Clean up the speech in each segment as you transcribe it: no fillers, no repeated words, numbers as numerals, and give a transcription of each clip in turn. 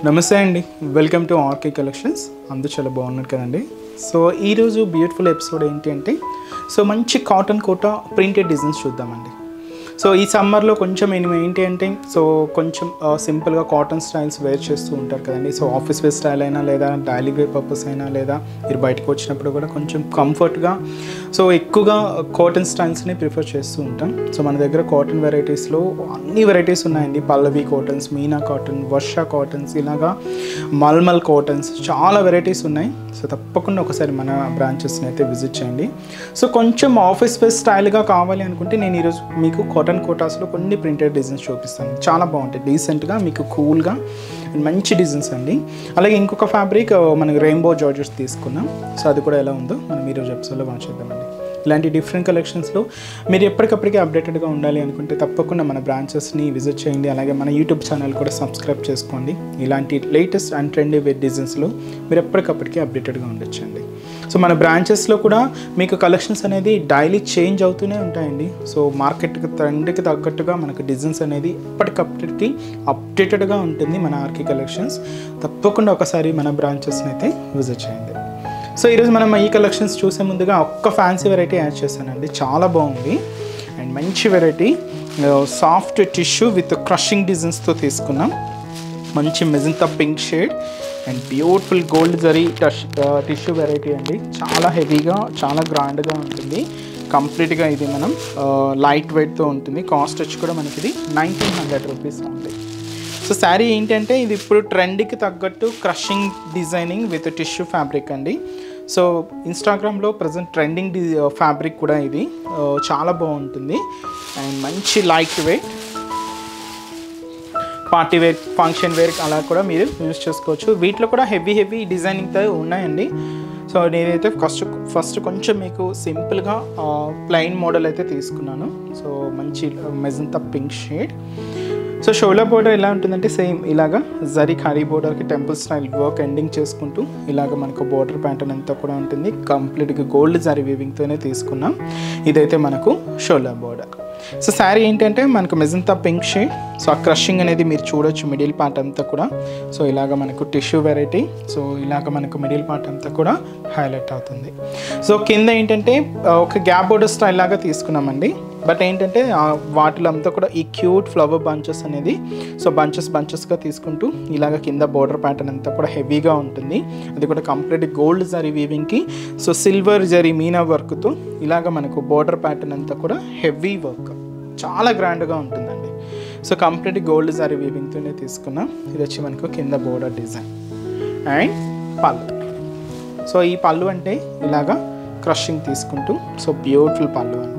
నమస్తే అండి, welcome to RK collections. అందరూ చాలా బాగున్నారు కదండి. సో ఈరోజు బ్యూటిఫుల్ ఎపిసోడ్ ఏంటి అంటే మంచి కాటన్ కోటా ప్రింటెడ్ డిజైన్స్ చూద్దామండి. సో ఈ సమ్మర్లో కొంచెం ఏంటి అంటే కొంచెం సింపుల్గా కాటన్ స్టైల్స్ వేర్ చేస్తూ ఉంటారు కదండి. సో ఆఫీస్ వేర్ స్టైల్ అయినా లేదా డైలీ వేర్ పర్పస్ అయినా లేదా మీరు బయటకు వచ్చినప్పుడు కూడా కొంచెం కంఫర్ట్గా ఎక్కువగా కాటన్ స్టైల్స్ని ప్రిఫర్ చేస్తూ ఉంటాం. సో మన దగ్గర కాటన్ వెరైటీస్లో అన్ని వెరైటీస్ ఉన్నాయండి. పల్లవి కాటన్స్, మీనా కాటన్, వర్ష కాటన్స్, ఇలాగా మల్మల్ కాటన్స్, చాలా వెరైటీస్ ఉన్నాయి. సో తప్పకుండా ఒకసారి మన బ్రాంచెస్ని అయితే విజిట్ చేయండి. సో కొంచెం ఆఫీస్ వేర్ స్టైల్గా కావాలి అనుకుంటే నేను ఈరోజు మీకు కాటన్ కోటాస్లో కొన్ని ప్రింటెడ్ డిజైన్స్ చూపిస్తాను. చాలా బాగుంటాయి, డీసెంట్గా మీకు కూల్గా మంచి డిజైన్స్ అండి. అలాగే ఇంకొక ఫ్యాబ్రిక్ మనకి రెయిన్బో జార్జెస్ తీసుకున్నాం. సో అది కూడా ఎలా ఉందో మనం ఈరోజు ఎపిసోడ్లో వాచ్ చేద్దామండి. ఇలాంటి డిఫరెంట్ కలెక్షన్స్లో మీరు ఎప్పటికప్పటికీ అప్డేటెడ్గా ఉండాలి అనుకుంటే తప్పకుండా మన బ్రాంచెస్ని విజిట్ చేయండి. అలాగే మన యూట్యూబ్ ఛానల్ కూడా సబ్స్క్రైబ్ చేసుకోండి. ఇలాంటి లేటెస్ట్ అండ్ ట్రెండీ వేర్ డిజైన్స్లో మీరు ఎప్పటికప్పటికీ అప్డేటెడ్గా ఉండొచ్చండి. సో మన బ్రాంచెస్లో కూడా మీకు కలెక్షన్స్ అనేది డైలీ చేంజ్ అవుతూనే ఉంటాయండి. సో మార్కెట్కి ట్రెండ్కి తగ్గట్టుగా మనకు డిజైన్స్ అనేది ఎప్పటికప్పటికి అప్డేటెడ్గా ఉంటుంది మన ఆర్కే కలెక్షన్స్. తప్పకుండా ఒకసారి మన బ్రాంచెస్ని అయితే విజిట్ చేయండి. సో ఈరోజు మనం ఈ కలెక్షన్స్ చూసే ముందుగా ఒక్క ఫ్యాన్సీ వెరైటీ యాడ్ చేశానండి. చాలా బాగుంది అండ్ మంచి variety, soft tissue with crushing డిజైన్స్తో తీసుకున్నాం. మంచి magenta pink shade and beautiful gold zari tissue variety అండి. చాలా హెవీగా, చాలా గ్రాండ్గా ఉంటుంది. కంప్లీట్గా ఇది మనం లైట్ వెయిట్తో ఉంటుంది. కాస్ట్ వచ్చి కూడా మనకి ఇది 1900 రూపీస్ ఉంది. సో శారీ ఏంటంటే ఇది ఇప్పుడు ట్రెండ్కి తగ్గట్టు crushing designing with tissue fabric అండి. సో ఇన్స్టాగ్రామ్లో ప్రజెంట్ ట్రెండింగ్ ఫ్యాబ్రిక్ కూడా ఇది. చాలా బాగుంటుంది అండ్ మంచి light weight, party wear, function wear అలా కూడా మీరు యూజ్ చేసుకోవచ్చు. వీటిలో కూడా హెవీ డిజైనింగ్తో ఉన్నాయండి. సో నేనైతే ఫస్ట్ కొంచెం మీకు సింపుల్గా ప్లెయిన్ మోడల్ అయితే తీసుకున్నాను. సో మంచి magenta pink shade. So shoulder border ఎలా ఉంటుందంటే సేమ్ ఇలాగా జరీ ఖారీ బోర్డర్కి టెంపుల్ స్టైల్ వర్క్ ఎండింగ్ చేసుకుంటూ ఇలాగ మనకు బోర్డర్ ప్యాటర్న్ అంతా కూడా ఉంటుంది. కంప్లీట్గా గోల్డ్ జరీ వీవింగ్తోనే తీసుకున్నాం. ఇదైతే మనకు షోల్డర్ బోర్డర్. సో శారీ ఏంటంటే మనకు మెజంతా పింక్ షేడ్. సో ఆ క్రషింగ్ అనేది మీరు చూడొచ్చు మిడిల్ పార్ట్ అంతా కూడా. సో ఇలాగ మనకు టిష్యూ వెరైటీ. సో ఇలాగ మనకు మిడిల్ పార్ట్ అంతా కూడా హైలైట్ అవుతుంది. సో కింద ఏంటంటే ఒక గ్యాప్ బోర్డర్ స్టైల్ లాగా తీసుకున్నామండి. బట్ ఏంటంటే వాటిలో అంతా కూడా ఈ క్యూట్ ఫ్లవర్ బంచెస్ అనేది బంచెస్గా తీసుకుంటూ ఇలాగ కింద బోర్డర్ ప్యాటర్న్ అంతా కూడా హెవీగా ఉంటుంది. అది కూడా కంప్లీట్ గోల్డ్ జరీ వీవింగ్కి సో సిల్వర్ జరీ మీనా వర్క్తో ఇలాగ మనకు బోర్డర్ ప్యాటర్న్ అంతా కూడా హెవీ వర్క్, చాలా గ్రాండ్గా ఉంటుందండి. సో కంప్లీట్ గోల్డ్ జరీ వీవింగ్తోనే తీసుకున్నాం. ఇది వచ్చి మనకు కింద బోర్డర్ డిజైన్ అండ్ పళ్ళు. సో ఈ పళ్ళు అంటే ఇలాగా క్రషింగ్ తీసుకుంటూ సో బ్యూటిఫుల్ పళ్ళు అండి.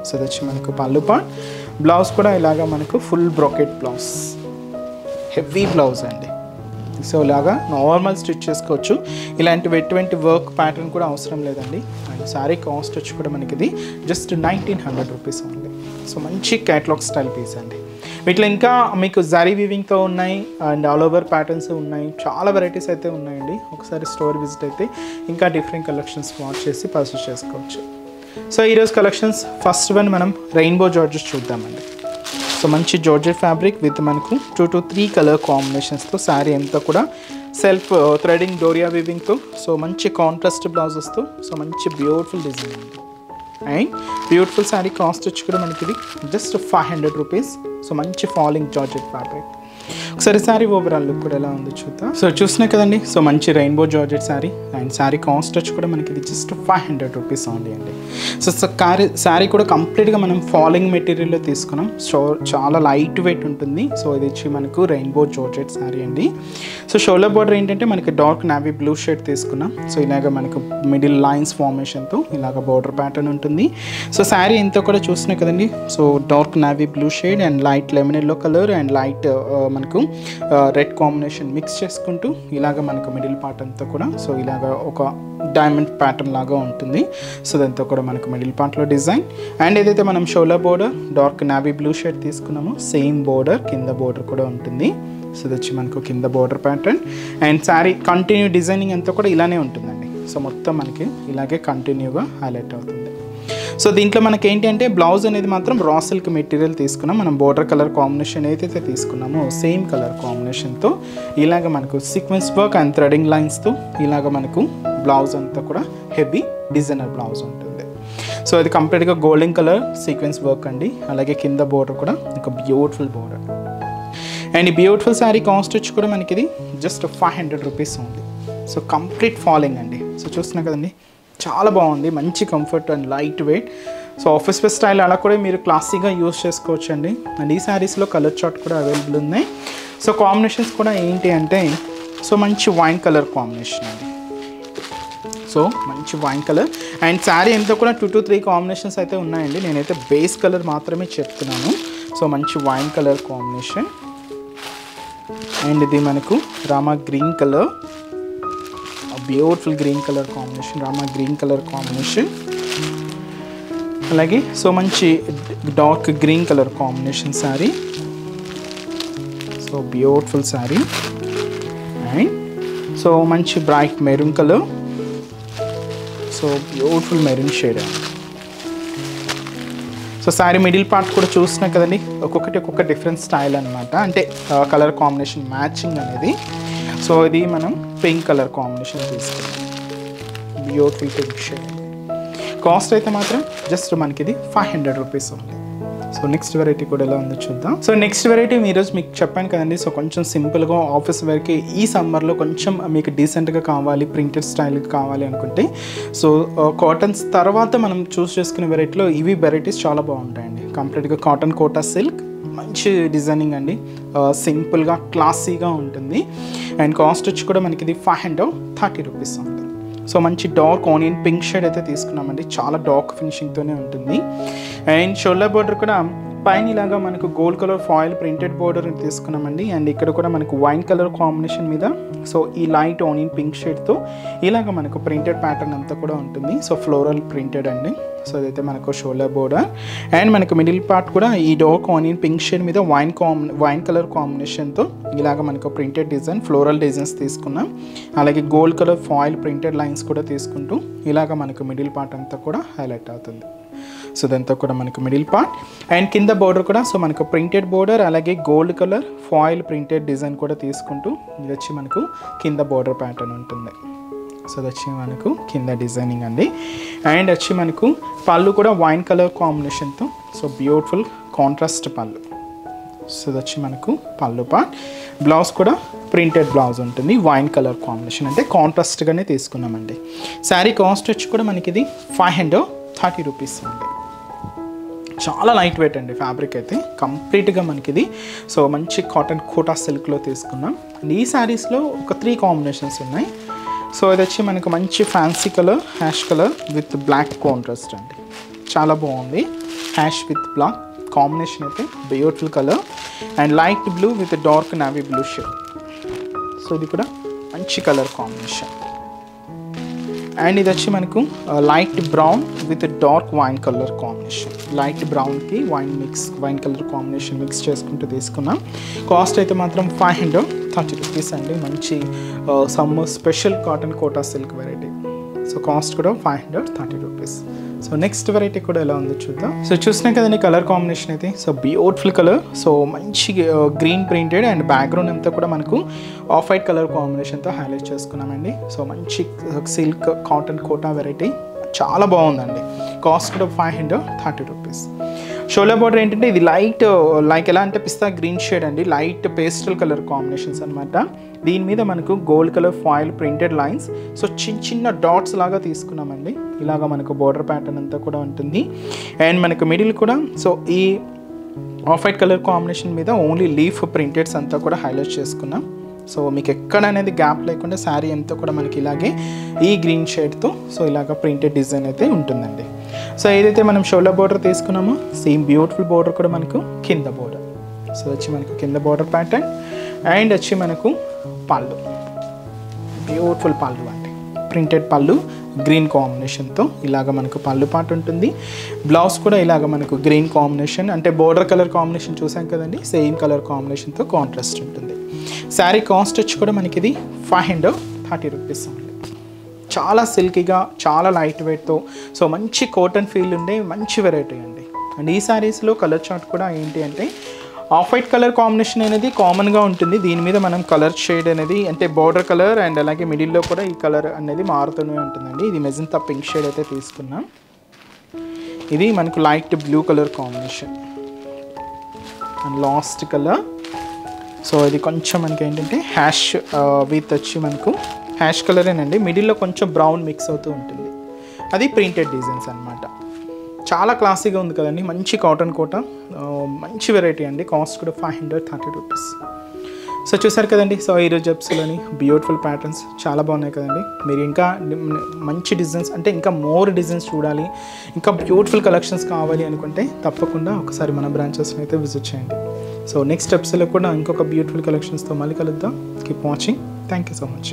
సో ఇది వచ్చి మనకు పళ్ళు పార్ట్. బ్లౌజ్ కూడా ఇలాగా మనకు full brocade blouse, heavy blouse అండి. సో ఇలాగా నార్మల్ స్టిచ్ చేసుకోవచ్చు. ఇలాంటి ఎటువంటి వర్క్ ప్యాటర్న్ కూడా అవసరం లేదండి. అండ్ శారీ కాస్ట్ వచ్చి కూడా మనకి ఇది జస్ట్ 1900 రూపీస్ ఉంది. సో మంచి క్యాటలాగ్ స్టైల్ పీస్ అండి. వీటిలో ఇంకా మీకు జరీ వీవింగ్తో ఉన్నాయి అండ్ ఆల్ ఓవర్ ప్యాటర్న్స్ ఉన్నాయి. చాలా వెరైటీస్ అయితే ఉన్నాయండి. ఒకసారి స్టోర్ విజిట్ అయితే ఇంకా డిఫరెంట్ కలెక్షన్స్ వాచ్ చేసి పర్చేస్ చేసుకోవచ్చు. సో ఈరోజు కలెక్షన్స్ ఫస్ట్ వన్ మనం రెయిన్బో జార్జెస్ చూద్దామండి. సో మంచి జార్జెట్ ఫ్యాబ్రిక్ విత్ మనకు 2 to 3 కలర్ కాంబినేషన్స్తో శారీ అంతా కూడా సెల్ఫ్ థ్రెడింగ్ డోరియా వీవింగ్తో సో మంచి కాంట్రాస్ట్ బ్లౌజెస్తో సో మంచి బ్యూటిఫుల్ డిజైన్ ఉంది. అండ్ బ్యూటిఫుల్ శారీ కాస్ట్ వచ్చి కూడా మనకి ఇది జస్ట్ 500 రూపీస్. సో మంచి ఫాలింగ్ జార్జెట్ ఫ్యాబ్రిక్. ఒకసారి శారీ ఓవరాల్ లుక్ కూడా ఎలా ఉందో చూద్దాం. సో చూసినా కదండి, సో మంచి rainbow georgette sari and sari cost వచ్చి కూడా మనకి ఇది జస్ట్ 500 రూపీస్ ఓన్లీ అండి. సో శారీ కూడా కంప్లీట్గా మనం ఫాలింగ్ మెటీరియల్లో తీసుకున్నాం. సో చాలా లైట్ వెయిట్ ఉంటుంది. సో ఇది వచ్చి మనకు రెయిన్బో జార్జెట్ శారీ అండి. సో షోల్డర్ బోర్డర్ ఏంటంటే మనకి డార్క్ నావీ బ్లూ షేడ్ తీసుకున్నాం. సో ఇలాగ మనకు మిడిల్ లైన్స్ ఫార్మేషన్తో ఇలాగ బోర్డర్ ప్యాటర్న్ ఉంటుంది. సో శారీ ఎంతో కూడా చూసినా కదండి, so dark navy blue shade and light lemon yellow colour and light మనకు రెడ్ కాంబినేషన్ మిక్స్ చేసుకుంటూ ఇలాగ మనకు మిడిల్ పార్ట్ అంతా కూడా సో ఇలాగ ఒక డైమండ్ ప్యాటర్న్ లాగా ఉంటుంది. సో దాంతో కూడా మనకు మిడిల్ పార్ట్లో డిజైన్ అండ్ ఏదైతే మనం shoulder border dark navy blue shade తీసుకున్నామో సేమ్ బోర్డర్ కింద బోర్డర్ కూడా ఉంటుంది. సో ఇది వచ్చి మనకు కింద border pattern and sari continue designing అంతా కూడా ఇలానే ఉంటుందండి. సో మొత్తం మనకి ఇలాగే కంటిన్యూగా హైలైట్ అవుతుంది. సో దీంట్లో మనకి ఏంటి అంటే బ్లౌజ్ అనేది మాత్రం రా సిల్క్ మెటీరియల్ తీసుకున్నాం. మనం బోర్డర్ కలర్ కాంబినేషన్ ఏదైతే తీసుకున్నామో సేమ్ కలర్ కాంబినేషన్తో ఇలాగ మనకు సీక్వెన్స్ వర్క్ అండ్ థ్రెడింగ్ లైన్స్తో ఇలాగ మనకు బ్లౌజ్ అంతా కూడా హెవీ డిజైనర్ బ్లౌజ్ ఉంటుంది. సో ఇది కంప్లీట్గా గోల్డెన్ కలర్ సీక్వెన్స్ వర్క్ అండి. అలాగే కింద బోర్డర్ కూడా ఒక బ్యూటిఫుల్ బోర్డర్. అండ్ ఈ బ్యూటిఫుల్ శారీ కాస్ట్ వచ్చి కూడా మనకి ఇది జస్ట్ 500 రూపీస్ ఉంది. సో కంప్లీట్ ఫాలింగ్ అండి. సో చూస్తున్నా కదండి, చాలా బాగుంది, మంచి comfort and light weight. So office wear style అలా కూడా మీరు క్లాసీగా యూస్ చేసుకోవచ్చు అండి. అండ్ ఈ శారీస్లో కలర్ చార్ట్ కూడా అవైలబుల్ ఉన్నాయి. సో కాంబినేషన్స్ కూడా ఏంటి అంటే సో మంచి వైన్ కలర్ కాంబినేషన్ అండి. సో మంచి వైన్ కలర్ అండ్ శారీ అంతా కూడా 2 to 3 కాంబినేషన్స్ అయితే ఉన్నాయండి. నేనైతే బేస్ కలర్ మాత్రమే చెప్తున్నాను. సో మంచి వైన్ కలర్ కాంబినేషన్ అండ్ ఇది మనకు Rama green colour, beautiful green colour combination, Rama green colour combination. అలాగే సో మంచి dark green colour combination sari. So beautiful sari and so మంచి bright maroon colour. So beautiful maroon shade అండి. So sari middle part కూడా చూసినా కదండి, ఒక్కొక్క డిఫరెంట్ స్టైల్ అనమాట, అంటే కలర్ కాంబినేషన్ మ్యాచింగ్ అనేది. సో ఇది మనం పింక్ కలర్ కాంబినేషన్ తీసుకున్నాం, బ్యూటిఫుల్ పింక్ షేడ్. కాస్ట్ అయితే మాత్రం జస్ట్ మనకి ఇది 500 రూపీస్ ఉంది. సో నెక్స్ట్ వెరైటీ కూడా ఎలా ఉందో చూద్దాం. సో నెక్స్ట్ వెరైటీ ఈరోజు మీకు చెప్పాను కదండి. సో కొంచెం సింపుల్గా ఆఫీస్ వేర్కి ఈ సమ్మర్లో కొంచెం మీకు డీసెంట్గా కావాలి, ప్రింటెడ్ స్టైల్గా కావాలి అనుకుంటే సో కాటన్స్ తర్వాత మనం చూస్ చేసుకునే వెరైటీలో ఇవి వెరైటీస్ చాలా బాగుంటాయండి. కంప్లీట్గా కాటన్ కోటా సిల్క్, మంచి డిజైనింగ్ అండి, సింపుల్గా క్లాసీగా ఉంటుంది. అండ్ కాస్ట్ వచ్చి కూడా మనకి ఇది 530 రూపీస్ ఉంటుంది. సో మంచి డార్క్ ఆనియన్ పింక్ షేడ్ అయితే తీసుకున్నామండి, చాలా డార్క్ ఫినిషింగ్తోనే ఉంటుంది. అండ్ షోల్డర్ బోర్డర్ కూడా పైన ఇలాగా మనకు gold colour foil printed border తీసుకున్నామండి. అండ్ ఇక్కడ కూడా మనకు వైన్ కలర్ కాంబినేషన్ మీద సో ఈ లైట్ ఆనియన్ పింక్ షేడ్తో ఇలాగ మనకు ప్రింటెడ్ ప్యాటర్న్ అంతా కూడా ఉంటుంది. సో ఫ్లోరల్ ప్రింటెడ్ అండి. సో ఇదైతే మనకు షోల్డర్ బోర్డర్ అండ్ మనకు మిడిల్ పార్ట్ కూడా ఈ డార్క్ ఆనియన్ పింక్ షేడ్ మీద వైన్ కలర్ కాంబినేషన్తో ఇలాగ మనకు ప్రింటెడ్ డిజైన్ ఫ్లోరల్ డిజైన్స్ తీసుకున్నాం. అలాగే gold colour foil printed lines కూడా తీసుకుంటూ ఇలాగ మనకు మిడిల్ పార్ట్ అంతా కూడా హైలైట్ అవుతుంది. సో ఇదంతా కూడా మనకు మిడిల్ పార్ట్ అండ్ కింద బోర్డర్ కూడా సో మనకు ప్రింటెడ్ బోర్డర్ అలాగే gold colour foil printed design కూడా తీసుకుంటూ ఇది వచ్చి మనకు కింద బోర్డర్ ప్యాటర్న్ ఉంటుంది. సో అది వచ్చి మనకు కింద డిజైనింగ్ అండి. అండ్ వచ్చి మనకు పళ్ళు కూడా వైన్ కలర్ కాంబినేషన్తో సో బ్యూటిఫుల్ కాంట్రాస్ట్ పళ్ళు. సో ఇది వచ్చి మనకు పళ్ళు పార్ట్. బ్లౌజ్ కూడా ప్రింటెడ్ బ్లౌజ్ ఉంటుంది, వైన్ కలర్ కాంబినేషన్ అంటే కాంట్రాస్ట్గానే తీసుకున్నామండి. శారీ కాస్ట్ వచ్చి కూడా మనకి ఇది 530 రూపీస్ ఉంది. చాలా లైట్ వెయిట్ అండి ఫ్యాబ్రిక్ అయితే కంప్లీట్గా మనకి ఇది. సో మంచి కాటన్ కోటా సిల్క్లో తీసుకున్నాం. అండ్ ఈ శారీస్లో ఒక 3 కాంబినేషన్స్ ఉన్నాయి. సో ఇది వచ్చి మనకు మంచి fancy colour ash colour with black contrast అండి, చాలా బాగుంది. హ్యాష్ విత్ బ్లాక్ కాంబినేషన్ అయితే beautiful colour and light blue with dark navy blue shade. So ఇది కూడా మంచి కలర్ కాంబినేషన్. అండ్ ఇది వచ్చి మనకు light brown with dark wine colour combination, light బ్రౌన్కి వైన్ కలర్ కాంబినేషన్ మిక్స్ చేసుకుంటూ తీసుకున్నాం. కాస్ట్ అయితే మాత్రం 530 రూపీస్ అండి. మంచి summer special cotton Kota silk variety. So cost కూడా 530 రూపీస్. సో నెక్స్ట్ వెరైటీ కూడా ఎలా ఉందో చూద్దాం. సో చూసినా కదండి కలర్ కాంబినేషన్ అయితే సో బ్యూటిఫుల్ కలర్. సో మంచి గ్రీన్ ప్రింటెడ్ అండ్ బ్యాక్గ్రౌండ్ అంతా కూడా మనకు ఆఫ్ వైట్ కలర్ కాంబినేషన్తో హైలైట్ చేసుకున్నామండి. సో మంచి సిల్క్ కాటన్ కోటా వెరైటీ చాలా బాగుందండి. కాస్ట్ కూడా 530 రూపీస్. షోల్డర్ బోర్డర్ ఏంటంటే ఇది లైక్ ఎలా అంటే పిస్తా గ్రీన్ షేడ్ అండి, లైట్ పేస్టల్ కలర్ కాంబినేషన్స్ అనమాట. దీని మీద మనకు gold colour foil printed lines so చిన్న డాట్స్ లాగా తీసుకున్నామండి. ఇలాగ మనకు బోర్డర్ ప్యాటర్న్ అంతా కూడా ఉంటుంది. అండ్ మనకు మిడిల్ కూడా సో ఈ ఆఫ్ వైట్ కలర్ కాంబినేషన్ మీద ఓన్లీ లీఫ్ ప్రింటెడ్స్ అంతా కూడా హైలైట్ చేసుకున్నాం. సో మీకు ఎక్కడ అనేది గ్యాప్ లేకుండా శారీ అంతా కూడా మనకి ఇలాగే ఈ గ్రీన్ షేడ్తో సో ఇలాగ ప్రింటెడ్ డిజైన్ అయితే ఉంటుందండి. సో ఏదైతే మనం షోల్డర్ బోర్డర్ తీసుకున్నామో సేమ్ బ్యూటిఫుల్ బోర్డర్ కూడా మనకు కింద బోర్డర్. సో వచ్చి మనకు కింద బోర్డర్ ప్యాటర్న్ అండ్ వచ్చి మనకు పళ్ళు, బ్యూటిఫుల్ పళ్ళు అండి, ప్రింటెడ్ పళ్ళు గ్రీన్ కాంబినేషన్తో ఇలాగ మనకు పళ్ళు పార్ట్ ఉంటుంది. బ్లౌజ్ కూడా ఇలాగ మనకు గ్రీన్ కాంబినేషన్ అంటే బోర్డర్ కలర్ కాంబినేషన్ చూసాం కదండి, సేమ్ కలర్ కాంబినేషన్తో కాంట్రాస్ట్ ఉంటుంది. శారీ కాస్ట్ వచ్చి కూడా మనకి ఇది 530 రూపీస్ ఉంది. చాలా సిల్కీగా, చాలా లైట్ వెయిట్తో, సో మంచి కాటన్ ఫీల్ ఉండే మంచి వెరైటీ అండి. అండ్ ఈ శారీస్లో కలర్ చార్ట్ కూడా ఏంటి అంటే ఆఫ్ వైట్ కలర్ కాంబినేషన్ అనేది కామన్గా ఉంటుంది. దీని మీద మనం కలర్ షేడ్ అనేది అంటే బార్డర్ కలర్ అండ్ అలాగే మిడిల్లో కూడా ఈ కలర్ అనేది మారుతూనే ఉంటుందండి. ఇది మెజంతా పింక్ షేడ్ అయితే తీసుకున్నాం. ఇది మనకు light blue colour combination and last colour. So ఇది కొంచెం మనకి ఏంటంటే హ్యాష్ విత్ వచ్చి మనకు హ్యాష్ కలరేనండి, మిడిల్లో కొంచెం బ్రౌన్ మిక్స్ అవుతూ ఉంటుంది. అది ప్రింటెడ్ డిజైన్స్ అనమాట. చాలా క్లాసీగా ఉంది కదండి, మంచి కాటన్ కోట, మంచి వెరైటీ అండి. కాస్ట్ కూడా 530 రూపీస్. సో చూసారు కదండి. సో ఈరోజు ఎపిసోడ్లోని బ్యూటిఫుల్ ప్యాటర్న్స్ చాలా బాగున్నాయి కదండి. మీరు ఇంకా మంచి డిజైన్స్ అంటే ఇంకా మోర్ డిజైన్స్ చూడాలి, ఇంకా బ్యూటిఫుల్ కలెక్షన్స్ కావాలి అనుకుంటే తప్పకుండా ఒకసారి మన బ్రాంచెస్ని అయితే విజిట్ చేయండి. సో నెక్స్ట్ ఎపిసోడ్లో కూడా ఇంకొక బ్యూటిఫుల్ కలెక్షన్స్తో మళ్ళీ కలుద్దాం. Keep watching. Thank you so much.